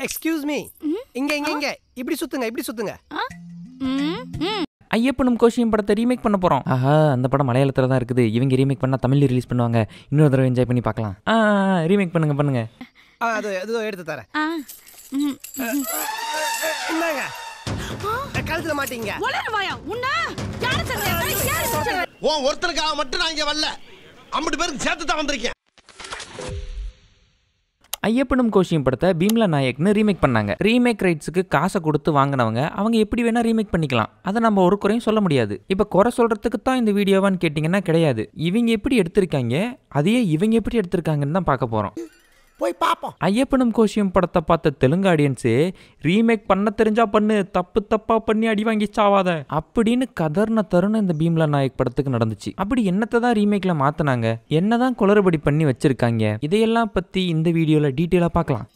Excuse me, இங்க இங்க இங்க இப்படி சுத்துங்க, இப்படி சுத்துங்க. ஐயப்பனும் கோஷியும் படத்தை ரீமேக் பண்ண போகிறோம். ஆஹா, அந்த படம் மலையாளத்தில் தான் இருக்குது. இவங்க ரீமேக் பண்ணால் தமிழில் ரிலீஸ் பண்ணுவாங்க. இன்னொரு தடவை என்ஜாய் பண்ணி பார்க்கலாம். ரீமேக் பண்ணுங்க. அது எடுத்து தரேன். என்னங்க கழுத்துல மாட்டீங்க? ஒருத்தருக்காக மட்டும் நான் இங்க வரல, 50 பேருக்கு சேர்த்து தான் வந்திருக்கேன். ஐயப்பனும் கோஷியும் படத்தை பீம்லா நாயக்னு ரீமேக் பண்ணாங்க. ரீமேக் ரைட்ஸுக்கு காசை கொடுத்து வாங்கினவங்க அவங்க எப்படி வேணா ரீமேக் பண்ணிக்கலாம். அதை நம்ம ஒரு குறையும் சொல்ல முடியாது. இப்போ குறை சொல்றதுக்கு தான் இந்த வீடியோவான்னு கேட்டிங்கன்னா கிடையாது. இவங்க எப்படி எடுத்திருக்காங்க, அதையே இவங்க எப்படி எடுத்திருக்காங்கன்னு தான் பார்க்க போகிறோம். போய் பாப்போம். ஐயப்பனும் கோஷியும் படத்தை பார்த்த தெலுங்கு ஆடியன்ஸே ரீமேக் பண்ண தெரிஞ்சா பண்ணு, தப்பா பண்ணி அடி வாங்கி சாவாத அப்படின்னு கதர்ன தருணம் இந்த பீம்லா நாயக் படத்துக்கு நடந்துச்சு. அப்படி என்னத்தை தான் ரீமேக்ல மாத்தினாங்க, என்னதான் குளறுபடி பண்ணி வச்சிருக்காங்க, இதையெல்லாம் பத்தி இந்த வீடியோல டீட்டெயிலா பார்க்கலாம்.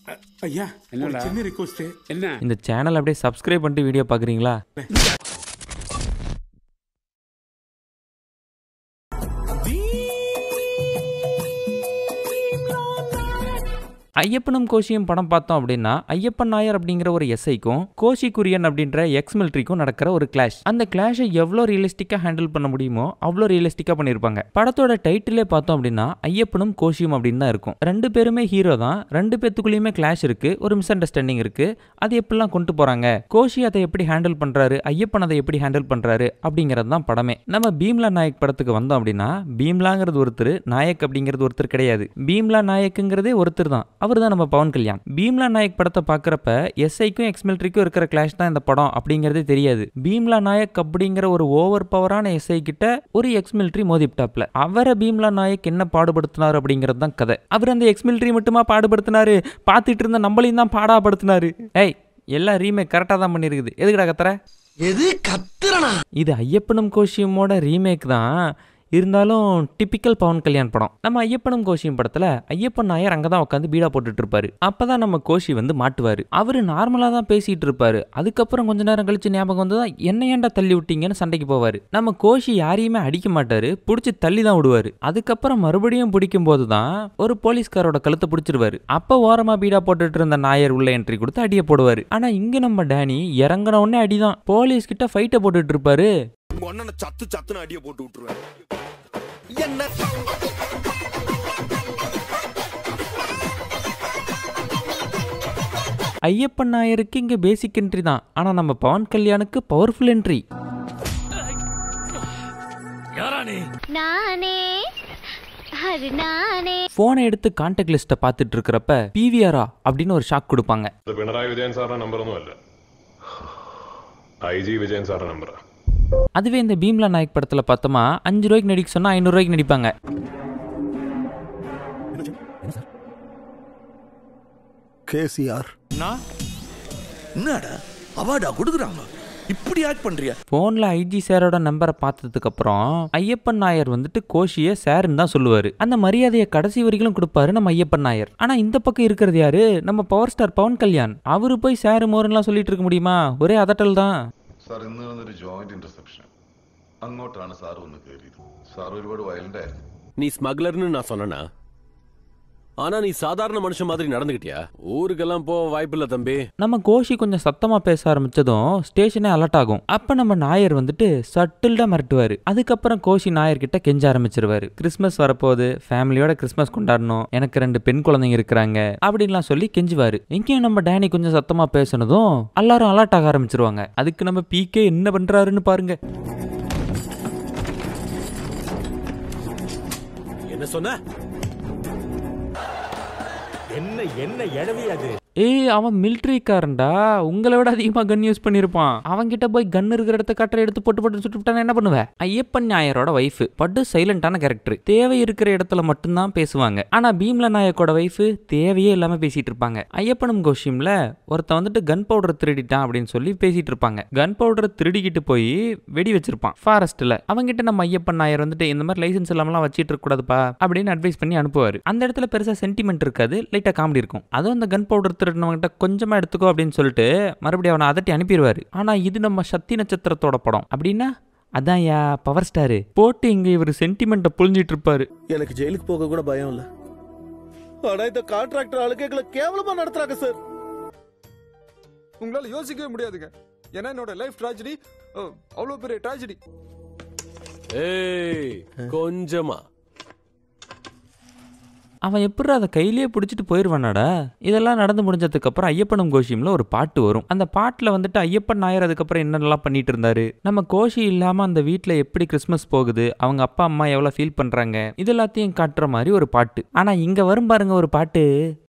ஐயா, என்ன சின்ன ரிக்வெஸ்ட், என்ன இந்த சேனல் அப்படியே சப்ஸ்கிரைப் பண்ணிட்டு வீடியோ பாக்குறீங்களா? ஐயப்பனும் கோஷியும் படம் பார்த்தோம் அப்படின்னா ஐயப்பன் நாயர் அப்படிங்கிற ஒரு எஸ்ஐக்கும் கோஷி குரியன் அப்படின்ற எக்ஸ் மிலிட்ரிக்கும் நடக்கிற ஒரு கிளாஷ். அந்த கிளாஷை எவ்வளோ ரியலிஸ்டிக்கா ஹேண்டில் பண்ண முடியுமோ அவ்வளோ ரியலிஸ்டிக்கா பண்ணியிருப்பாங்க. படத்தோட டைட்டிலே பார்த்தோம் அப்படின்னா ஐயப்பனும் கோஷியும் அப்படின்னு தான் இருக்கும். ரெண்டு பேருமே ஹீரோ தான், ரெண்டு பேத்துக்குள்ளேயுமே கிளாஷ் இருக்கு, ஒரு மிஸ் அண்டர்ஸ்டாண்டிங் இருக்கு. அது எப்படிலாம் கொண்டு போறாங்க, கோஷி அதை எப்படி ஹேண்டில் பண்றாரு, ஐயப்பன் அதை எப்படி ஹேண்டில் பண்றாரு அப்படிங்கிறது தான் படமே. நம்ம பீம்லா நாயக் படத்துக்கு வந்தோம் அப்படின்னா பீம்லாங்கிறது ஒருத்தர், நாயக் அப்படிங்கிறது ஒருத்தர் கிடையாது. பீம்லா நாயக்குங்கிறதே ஒருத்தர் தான், அவர் தான் நம்ம பவன் கல்யாண். பீம்லா நாயக் படத்தை பார்க்குறப்ப எஸ்ஐக்கும் எக்ஸ் மிலிட்ரிக்கும் இருக்கிற கிளாஷ் தான் இந்த படம் அப்படிங்கிறதே தெரியாது. பீம்லா நாயக் அப்படிங்கிற ஒரு ஓவர் பவரான எஸ்ஐ கிட்ட ஒரு எக்ஸ் மிலிட்ரி மோதிப்டாப்ல அவரை பீம்லா நாயக் என்ன பாடுபடுத்தினார் அப்படிங்கிறது தான் கதை. அவர் அந்த எக்ஸ் மிலிட்ரி மட்டுமா பாடுபடுத்தினாரு, பார்த்துட்டு இருந்த நம்மளையும் தான் பாடாப்படுத்தினாரு. ஏய், எல்லாம் ரீமேக் கரெக்டாக தான் பண்ணியிருக்குது, எதுக்குடா கத்துற? எது கத்துறனா? இது ஐயப்பனும் கோஷியமோட ரீமேக் தான், இருந்தாலும் டிபிக்கல் பவன் கல்யாண் படம். நம்ம ஐயப்பனும் கோஷியும் படத்துல ஐயப்பன் நாயர் அங்கதான் உட்காந்து பீடா போட்டுட்டு இருப்பாரு. அப்பதான் நம்ம கோஷி வந்து மாட்டுவாரு. அவரு நார்மலா தான் பேசிட்டு இருப்பாரு. அதுக்கப்புறம் கொஞ்ச நேரம் கழிச்சு ஞாபகம் வந்துதான் என்ன ஏன்டா தள்ளி விட்டீங்கன்னு சண்டைக்கு போவாரு. நம்ம கோஷி யாரையுமே அடிக்க மாட்டாரு, புடிச்சு தள்ளி தான் விடுவாரு. அதுக்கப்புறம் மறுபடியும் பிடிக்கும் போதுதான் ஒரு போலீஸ்காரோட கழுத்தை பிடிச்சிருவாரு. அப்ப ஓரமா பீடா போட்டுட்டு இருந்த நாயர் உள்ள என்ட்ரி கொடுத்து அடிய போடுவாரு. ஆனா இங்க நம்ம டேனி இறங்கின உடனே அடிதான். போலீஸ் கிட்ட ஃபைட்டை போட்டுட்டு இருப்பாரு. சத்துன்னு அடிய போட்டு விட்டுருவாரு. என்ன ஐயப்பன் நாயருக்கு இங்க பேசிக் என்ட்ரி தான், ஆனா நம்ம பவன் கல்யாணுக்கு பவர்ஃபுல் என்ட்ரி. போனை எடுத்து கான்டாக்ட் லிஸ்ட பாத்துட்டு இருக்கிறப்ப பிவிஆரா அப்படின்னு ஒரு ஷாக் கொடுப்பாங்க. பினராயி விஜயன் சார் நம்பர் ஒன்றும் இல்ல, ஐஜி விஜயன் சார் நம்பர். அதுவே இந்த பீம்லா நாயக் படத்துல பார்த்தோமா 5 ரூபாய்க்கு நடிக்க சொன்னா 500 ரூபாய்க்கு நடிப்பாங்க. கேசிஆர் என்னடா அவார்டா கொடுக்குறாங்க, இப்படி ஆக்ட் பண்றியா? போன்ல ஐஜி சாரோட நம்பரை பார்த்ததுக்கு அப்புறம் ஐயப்பன் நாயர் வந்துட்டு கோஷிய சார்ன்னு தான் சொல்லுவாரு. அந்த மரியாதையை கடைசி வரைக்கும் கொடுப்பாரு நம்ம ஐயப்பன் நாயர். ஆனா இந்த பக்கம் இருக்கிறது யாரு, நம்ம பவர் ஸ்டார் பவன் கல்யாண். அவரு போய் சாரு மோரன்லாம் சொல்லிட்டு இருக்க முடியுமா, ஒரே அதட்டல் தான். സാർ ഇന്ന് നടന്നൊരു ജോയിന്റ് ഇന്റർസെപ്ഷൻ, അങ്ങോട്ടാണ് സാർ ഒന്ന് കയറിയത്. സാർ ഒരുപാട് വയലന്റ് ആയിരുന്നു. நீ ஸ்மഗ്லர்னு நான் சொன்னா, ஆனா நீ சாதாரண மனுஷன் மாதிரி நடந்துக்கிட்டியா? ஊருக்கெல்லாம் போக வாய்ப்பில்ல தம்பி. நம்ம கோஷி கொஞ்சம் சத்தமா பேச ஆரம்பிச்சதும் ஸ்டேஷனே அலர்ட் ஆகும். அப்ப நம்ம நாயர் வந்துட்டு சட்டில்டா மிரட்டுவாரு. அதுக்கப்புறம் கோஷி நாயர் கிட்ட கெஞ்ச ஆரம்பிச்சிருவாரு. கிறிஸ்மஸ் வரப்போகுது, ஃபேமிலியோட கிறிஸ்மஸ் கொண்டாடணும், எனக்கு 2 பெண் குழந்தைங்க இருக்கிறாங்க அப்படின்லாம் சொல்லி கெஞ்சுவாரு. இங்கேயும் நம்ம டேனி கொஞ்சம் சத்தமா பேசினதும் எல்லாரும் அலர்ட் ஆக ஆரம்பிச்சிருவாங்க. அதுக்கு நம்ம பிகே என்ன பண்றாருன்னு பாருங்க. என்ன சொன்ன? என்ன என்ன எடவியாது? ஏய், அவன் மிலிட்ரிக்காரன்டா, உங்களை விட அதிகமா கன் யூஸ் பண்ணிருப்பான். அவன்கிட்ட போய் கன் இருக்கிற இடத்த கட்டரை எடுத்து போட்டு சுட்டுவிட்டான என்ன பண்ணுவேன்? ஐயப்பன் நாயரோட வைஃப் பட்டு சைலண்டான கேரக்டர், தேவை இருக்கிற இடத்துல மட்டும்தான் பேசுவாங்க. ஆனா பீம்லா நாயக்கோட வைஃப் தேவையே இல்லாம பேசிட்டு இருப்பாங்க. ஐயப்பனும் கோஷியம்ல ஒருத்த வந்துட்டு கன் பவுடர் திருடிட்டான் அப்படின்னு சொல்லி பேசிட்டு இருப்பாங்க. கன் பவுடர் திருடிக்கிட்டு போய் வெடி வச்சிருப்பான் ஃபாரஸ்ட்ல. அவங்கிட்ட நம்ம ஐயப்பன் நாயர் வந்துட்டு இந்த மாதிரி லைசன்ஸ் இல்லாமலாம் வச்சிட்டு இருக்க கூடாதுப்பா அப்படின்னு அட்வைஸ் பண்ணி அனுப்புவாரு. அந்த இடத்துல பெருசா சென்டிமெண்ட் இருக்காது, லைட்டா காமெடி இருக்கும். அதுவும் அந்த கன் பவுடர் திருடினவங்கிட்ட கொஞ்சமா எடுத்துக்கோ அப்படின்னு சொல்லிட்டு மறுபடியும் அவனை அதட்டி அனுப்பிடுவாரு. ஆனா இது நம்ம சக்தி நட்சத்திரத்தோட படம் அப்படின்னா அதான் யா பவர் ஸ்டாரு போட்டு இங்க இவர் சென்டிமெண்ட்டை புரிஞ்சிட்டு இருப்பாரு. எனக்கு ஜெயிலுக்கு போக கூட பயம் இல்ல, ஆனா இந்த கான்ட்ராக்டர் ஆளுக்கு எங்களை கேவலமா நடத்துறாங்க சார். உங்களால யோசிக்கவே முடியாதுங்க. ஏன்னா என்னோட லைஃப் ட்ராஜடி அவ்வளவு பெரிய ட்ராஜடி. ஏய் கொஞ்சமா அவன் எப்படி அதை கையிலேயே பிடிச்சிட்டு போயிடுவானாடா. இதெல்லாம் நடந்து முடிஞ்சதுக்கு அப்புறம் ஐயப்பனும் கோஷியும்ல ஒரு பாட்டு வரும். அந்த பாட்டில் வந்துட்டு ஐயப்பன் நாயர் அதுக்கப்புறம் என்னெல்லாம் பண்ணிட்டு இருந்தாரு, நம்ம கோஷி இல்லாமல் அந்த வீட்டில் எப்படி கிறிஸ்மஸ் போகுது, அவங்க அப்பா அம்மா எவ்வளோ ஃபீல் பண்ணுறாங்க, இது எல்லாத்தையும் காட்டுற மாதிரி ஒரு பாட்டு. ஆனால் இங்கே வரும் பாருங்க ஒரு பாட்டு.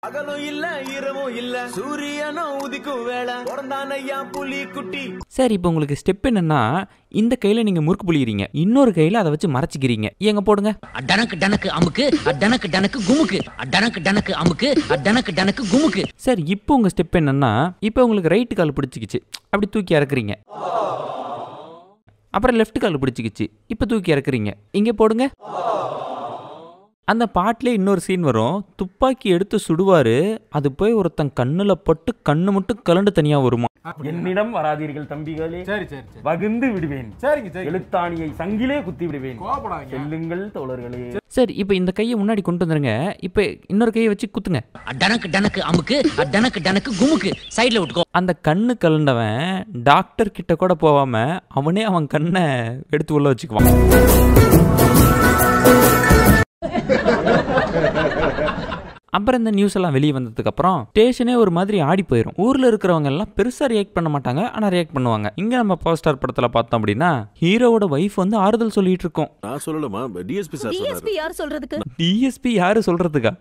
அகலும் இல்ல இரவும் இல்ல சூரியனும் உதிக்கும் வேளை பிறந்தானையா புலி குட்டி. சரி, இப்போ உங்களுக்கு ஸ்டெப் என்னன்னா, இந்த கையில நீங்க முறுக்கு புளிக்கிறீங்க, இன்னொரு கையில அதை வச்சு மறைச்சிக்கிறீங்க. எங்க போடுங்க. டனக்கு டனக்கு அமுக்கு டனக்கு டனக்கு குமுக்கு டனக்கு டனக்கு அமுக்கு டனக்கு டனக்கு குமுக்கு. சரி, இப்போ உங்க ஸ்டெப் என்னன்னா, இப்போ உங்களுக்கு ரைட்டு கால் பிடிச்சிக்கிச்சு, அப்படி தூக்கி இறக்குறீங்க. அப்புறம் லெஃப்ட் கால் பிடிச்சிக்கிச்சு, இப்போ தூக்கி இறக்குறீங்க. இங்க போடுங்க. அந்த பாட்டிலே இன்னொரு சீன் வரும். துப்பாக்கி எடுத்து சுடுவாரு, அது போய் ஒருத்தன் கண்ணுல பட்டு கண்ணு மட்டும் கலண்டு தனியா வருமா. என்னிடம் வராதீர்கள் தம்பிகளே, வகுந்து விடுவேன். எழுத்தாணியை சங்கிலே குத்தி விடுவேன். செல்லுங்கள் தோழர்களே. சரி, இப்போ இந்த கையை முன்னாடி கொண்டு வந்துருங்க. இப்போ இன்னொரு கையை வச்சு குத்துங்க. டனக்கு டனக்கு அமுக்கு டனக்கு டனக்கு குமுக்கு. சைடுல விட்டுக்கோ. அந்த கண்ணு கலண்டவன் டாக்டர் கிட்ட கூட போகாம அவனே அவன் கண்ணை எடுத்து உள்ள வச்சுக்குவான். அப்புறம் இந்த நியூஸ் எல்லாம் வெளியே வந்ததுக்கு அப்புறம் ஸ்டேஷனே ஒரு மாதிரி ஆடி போயிடும். ஊர்ல இருக்கிறவங்க எல்லாம் பெருசா ரியாக்ட் பண்ண மாட்டாங்க, ஆனா ரியாக்ட் பண்ணுவாங்க. இங்க நம்ம பவர் ஸ்டார் படத்துல பார்த்தோம் அப்படின்னா ஹீரோவோட வைஃப் வந்து ஆறுதல் சொல்லிட்டு இருக்கோம். நான் சொல்லணுமா? டிஎஸ்பி சார் சொல்றாரு. டிஎஸ்பி யார் சொல்றதுக்கு? டிஎஸ்பி யாரு சொல்றதுக்கா?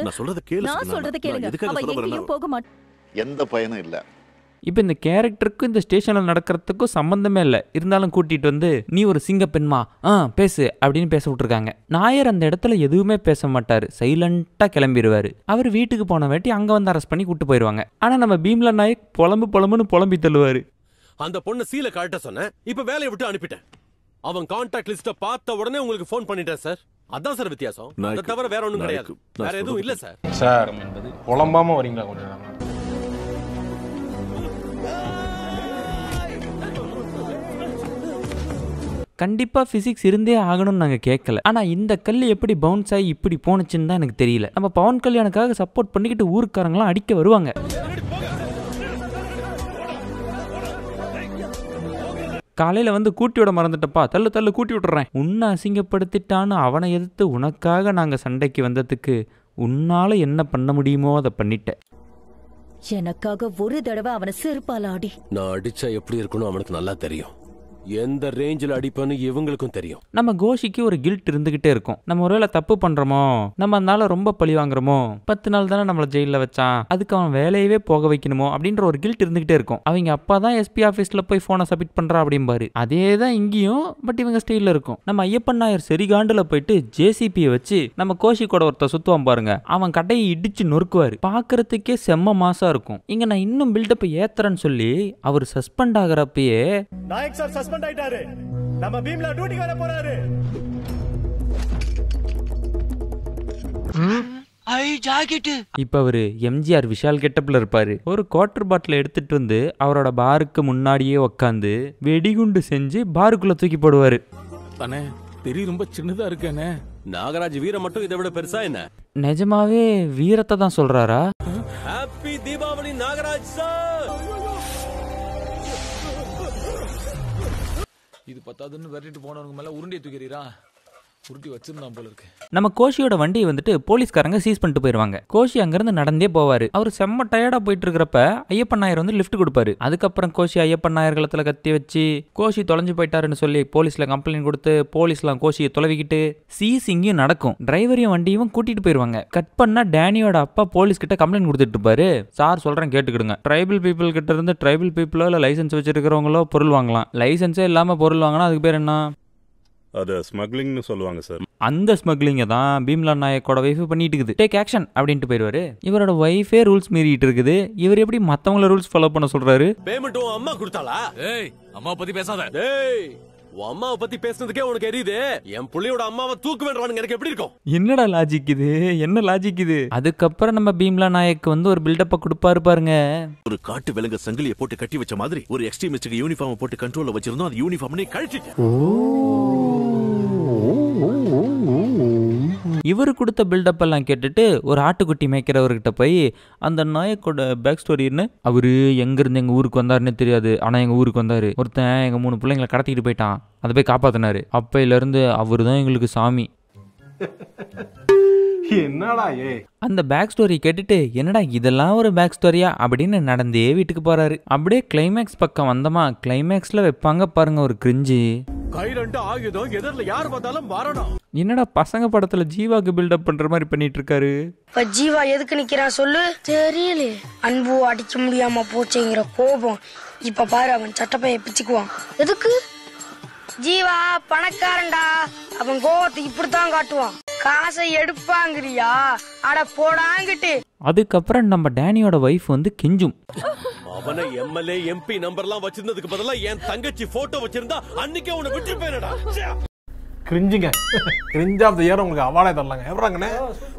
நான் சொல்றத கேளு. நான் சொல்றத கேளுங்க. அவ எங்கேயும் போக மாட்டா. எந்த பயனும் இல்ல. இப்போ இந்த கேரக்டருக்கும் இந்த ஸ்டேஷனில் நடக்கிறதுக்கும் சம்மந்தமே இல்லை. இருந்தாலும் கூட்டிகிட்டு வந்து நீ ஒரு சிங்க பெண்மா பேசு அப்படின்னு பேச விட்டுருக்காங்க. நாயர் அந்த இடத்துல எதுவுமே பேச மாட்டார், சைலண்ட்டாக கிளம்பிடுவார். அவர் வீட்டுக்கு போன வேட்டி அங்கே வந்து அரெஸ்ட் பண்ணி கூட்டு போயிடுவாங்க. ஆனால் நம்ம பீம்லா நாயக் புலம்புன்னு புலம்பி தள்ளுவார். அந்த பொண்ணை சீலை காட்ட சொன்னேன், இப்போ வேலையை விட்டு அனுப்பிட்டேன். அவன் கான்டாக்ட் லிஸ்ட்டை பார்த்த உடனே உங்களுக்கு ஃபோன் பண்ணிட்டேன் சார். அதான் சார் வித்தியாசம். அதை தவிர வேற ஒன்றும் கிடையாது, வேற எதுவும் இல்லை சார். சார் என்பது புலம்பாம வரீங்களா கொஞ்சம்? கண்டிப்பாக ஃபிசிக்ஸ் இருந்தே ஆகணும்னு நாங்கள் கேட்கல. ஆனால் இந்த கல் எப்படி பவுன்ஸ் ஆகி இப்படி போனுச்சுன்னு தான் எனக்கு தெரியல. நம்ம பவன் கல்யாணுக்காக சப்போர்ட் பண்ணிக்கிட்டு ஊருக்காரங்களாம் அடிக்க வருவாங்க. காலையில் வந்து கூட்டி விட மறந்துட்டப்பா, தள்ளு கூட்டி விட்டுறேன். உன்னை அசிங்கப்படுத்திட்டான்னு அவனை எதிர்த்து உனக்காக நாங்கள் சண்டைக்கு வந்ததுக்கு உன்னால என்ன பண்ண முடியுமோ அதை பண்ணிட்டேன். எனக்காக ஒரு தடவை அவனை செருப்பால அடி. நான் அடிச்சா எப்படி இருக்கணும் அவனுக்கு நல்லா தெரியும். எந்த ரேஞ்சில் அடிப்பான்னு இவங்களுக்கும் தெரியும். நம்ம கோஷிக்கு ஒரு கில்ட் இருந்துகிட்டே இருக்கும். நம்ம ஒருவேளை தப்பு பண்றோமோ, நம்ம அதனால ரொம்ப பழி வாங்குறோமோ, 10 நாள் தானே நம்மளை ஜெயிலில் வச்சான், அதுக்கு அவன் வேலையவே போக வைக்கணுமோ அப்படின்ற ஒரு கில்ட் இருந்துகிட்டே இருக்கும். அவங்க அப்பா தான் எஸ்பி ஆஃபீஸில் போய் ஃபோனை சப்மிட் பண்றா அப்படிம்பாரு. அதே தான் இங்கேயும், பட் இவங்க ஸ்டைலில் இருக்கும். நம்ம ஐயப்பன் நாயர் செரிகாண்டில் போயிட்டு ஜேசிபியை வச்சு நம்ம கோஷி கூட ஒருத்த சுத்துவான் பாருங்க, அவன் கடையை இடிச்சு நொறுக்குவாரு. பார்க்கறதுக்கே செம்ம மாசா இருக்கும். இங்க நான் இன்னும் பில்டப் ஏத்துறேன்னு சொல்லி அவர் சஸ்பெண்ட் ஆகிறப்பயே நாயக் சார் சஸ்பெண்ட் ஆயிட்டாரு, நம்ம பீம்லா டியூட்டிக்கு வர போறாரு. இப்ப அவரு எம்ஜிஆர் விஷால் கெட்டப்ல இருப்பாரு. ஒரு குவார்டர் பாட்டில் எடுத்துட்டு வந்து அவரோட பாருக்கு முன்னாடியே உக்காந்து வெடிகுண்டு செஞ்சு பாருக்குள்ள தூக்கி போடுவாரு. அண்ணே தெரிய ரொம்ப சின்னதா இருக்கேனே. நாகராஜ் வீரம் மட்டும் இதை விட பெருசா என்ன? நிஜமாவே வீரத்தை தான் சொல்றாரா? Happy Deepavali Nagaraj sir. இது பத்தாதுன்னு விரட்டிட்டு போனவங்க மேல உருண்டியை தூக்கிறீரா? உருட்டி வச்சிருந்தான் போல இருக்கு. நம்ம கோஷியோட வண்டியை வந்துட்டு போலீஸ்காரங்க சீஸ் பண்ணிட்டு போயிருவாங்க. கோஷி அங்கிருந்து நடந்தே போவாரு. அவர் செம்ம டயர்டா போயிட்டு இருக்கிறப்ப ஐயப்பன் நாயர் வந்து லிஃப்ட் கொடுப்பாரு. அதுக்கப்புறம் கோஷி ஐயப்பன் நாயர் களத்துல கத்தி வச்சு கோஷி தொலைஞ்சு போயிட்டாருன்னு சொல்லி போலீஸ்ல கம்ப்ளைண்ட் கொடுத்து போலீஸ்லாம் கோஷியை தொலைவிக்கிட்டு சீஸ் இங்கேயும் நடக்கும். டிரைவரையும் வண்டியும் கூட்டிட்டு போயிருவாங்க. கட் பண்ணா டேனியோட அப்பா போலீஸ் கிட்ட கம்ப்ளைண்ட் கொடுத்துட்டு இருப்பாரு. சார் சொல்றேன் கேட்டுக்கிடுங்க, ட்ரைபல் பீப்புள் கிட்ட இருந்து ட்ரைபல் பீப்புளோ இல்ல லைசன்ஸ் வச்சிருக்கிறவங்களோ பொருள் வாங்கலாம். லைசன்ஸே இல்லாம பொருள் வாங்கினா அதுக்கு பேர் என்ன? அது ஸ்மக்லிங்னு சொல்லுவாங்க சார். அந்த ஸ்மக்லிங்கை தான் பீம்லா நாயக்கோட வைஃப் பண்ணிட்டு இருக்குது. டேக் ஆக்ஷன் அப்படின்ட்டு போயிடுவாரு. இவரோட வைஃபே ரூல்ஸ் மீறிட்டு இருக்குது. இவர் எப்படி மத்தவங்கள ரூல்ஸ் ஃபாலோ பண்ண சொல்றாரு? பேமெண்ட் அம்மா கொடுத்தாளா? ஏய் அம்மா பத்தி பேசாத. ஏய் உன் அம்மாவை பத்தி பேசுனதுக்கே உனக்கு எரியுது. என் புள்ளையோட அம்மாவை தூக்கு வேண்டாம் எனக்கு எப்படி இருக்கும்? என்னடா லாஜிக் இது? என்ன லாஜிக் இது? அதுக்கப்புறம் நம்ம பீம்லா நாயக் வந்து ஒரு பில்டப்ப கொடுப்பாரு பாருங்க. ஒரு காட்டு விலங்கு சங்கிலியை போட்டு கட்டி வச்ச மாதிரி ஒரு எக்ஸ்ட்ரீமிஸ்டுக்கு யூனிஃபார்ம் போட்டு கண்ட்ரோல்ல வச்சிருந்தோம். அது யூனிஃபார்ம்னே கழட்டிட்டேன். இவர் கொடுத்த பில்டப் எல்லாம் கேட்டுட்டு ஒரு ஆட்டுக்குட்டி மேய்க்கிறவர்கிட்ட போய் அந்த நாயக்கோட பேக் ஸ்டோரின்னு அவரு எங்கேருந்து எங்கள் ஊருக்கு வந்தாருன்னு தெரியாது, ஆனால் எங்கள் ஊருக்கு வந்தார், ஒருத்தன் எங்கள் 3 பிள்ளைங்களை கடத்திக்கிட்டு போயிட்டான், அதை போய் காப்பாற்றினாரு, அப்பையிலேருந்து அவர் தான் எங்களுக்கு சாமி. என்னடா அந்த பேக் ஸ்டோரி கேட்டுட்டு என்னடா இதெல்லாம் ஒரு பேக் ஸ்டோரியா அப்படின்னு நடந்தே வீட்டுக்கு போறாரு. அப்படியே கிளைமேக்ஸ் பக்கம் வந்தமா, கிளைமேக்ஸ்ல வைப்பாங்க பாருங்க ஒரு கிரிஞ்சு. என்னடா பசங்க படத்துல ஜீவாக்கு பில்டப் பண்ற மாதிரி பண்ணிட்டு இருக்காரு. இப்ப ஜீவா எதுக்கு நிக்கிறா சொல்லு? தெரியல. அன்பு அடிக்க முடியாம போச்சுங்கிற கோபம். இப்ப பாரு அவன் சட்டப்பைய பிச்சுக்குவான். எதுக்கு? ஜீவா பணக்காரன்டா, அவன் கோவத்தை இப்படித்தான் காட்டுவான். காசை எடுப்பாங்கிறியா? அட போடாங்கிட்டு. அதுக்கப்புறம் நம்ம டேனியோட வைஃப் வந்து கெஞ்சும். அவனை எம்எல்ஏ எம்பி நம்பர்லாம் வச்சிருந்ததுக்கு பதிலா என் தங்கச்சி போட்டோ வச்சிருந்தா அன்னைக்கே அவனை விட்டுருப்பேனடா. கிரிஞ்சுங்க, கிரிஞ்ச் ஆஃப் தி இயர் உங்களுக்கு அவார்டே தரலாங்க. எப்பறாங்கண்ணே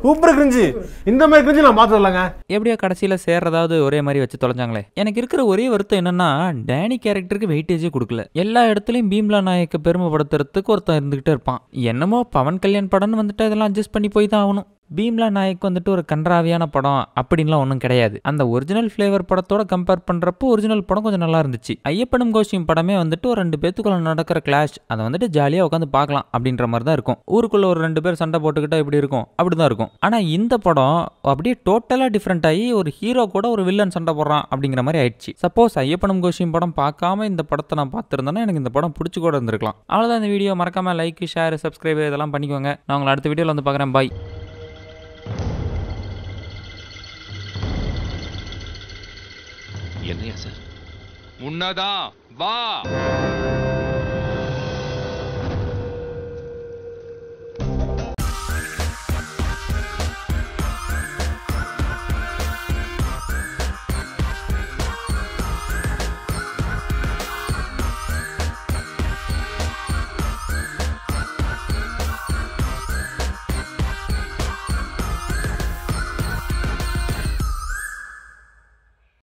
சூப்பர் கிரிஞ்சு, இந்த மாதிரி கிரிஞ்சு நான் பார்த்து தரலாங்க. எப்படியோ கடைசியில் சேர்றதாவது ஒரே மாதிரி வச்சு தொலைஞ்சாங்களே. எனக்கு இருக்கிற ஒரே வருத்தம் என்னன்னா டேனி கேரக்டருக்கு வெயிட்டேஜே கொடுக்கல. எல்லா இடத்துலையும் பீம்லா நாயக்க பெருமைப்படுத்துறதுக்கு ஒருத்தன் இருந்துகிட்டே இருப்பான். என்னமோ பவன் கல்யாண் படம்னு வந்துட்டு இதெல்லாம் அட்ஜஸ்ட் பண்ணி போய் தான் ஆகணும். பீம்லா நாயக் வந்துட்டு ஒரு கன்றாவியான படம் அப்படின்லாம் ஒன்றும் கிடையாது. அந்த ஒரிஜினல் ஃப்ளேவர் படத்தோட கம்பேர் பண்ணுறப்போ ஒரிஜினல் படம் கொஞ்சம் நல்லா இருந்துச்சு. ஐயப்பனும் கோஷியும் படமே வந்துட்டு ஒரு 2 பேத்துக்குள்ள நடக்கிற கிளாஷ், அதை வந்துட்டு ஜாலியாக உட்காந்து பார்க்கலாம் அப்படின்ற மாதிரி தான் இருக்கும். ஊருக்குள்ள ஒரு 2 பேர் சண்டை போட்டுக்கிட்டா எப்படி இருக்கும் அப்படி தான் இருக்கும். ஆனால் இந்த படம் அப்படியே டோட்டலாக டிஃப்ரெண்ட் ஆகி ஒரு ஹீரோ கூட ஒரு வில்லன் சண்டை போடுறான் அப்படிங்கிற மாதிரி ஆயிடுச்சு. சப்போஸ் ஐயப்பனும் கோஷியும் படம் பார்க்காம இந்த படத்தை நான் பார்த்துருந்தேன்னா எனக்கு இந்த படம் பிடிச்சி கூட இருந்திருக்கலாம். அவ்வளோதான் இந்த வீடியோ. மறக்காம லைக், ஷேர், சப்ஸ்கிரைப் இதெல்லாம் பண்ணிக்கோங்க. நான் உங்களை அடுத்த வீடியோவில் வந்து பார்க்குறேன். பாய். என்னையா சார் முன்னதா வா.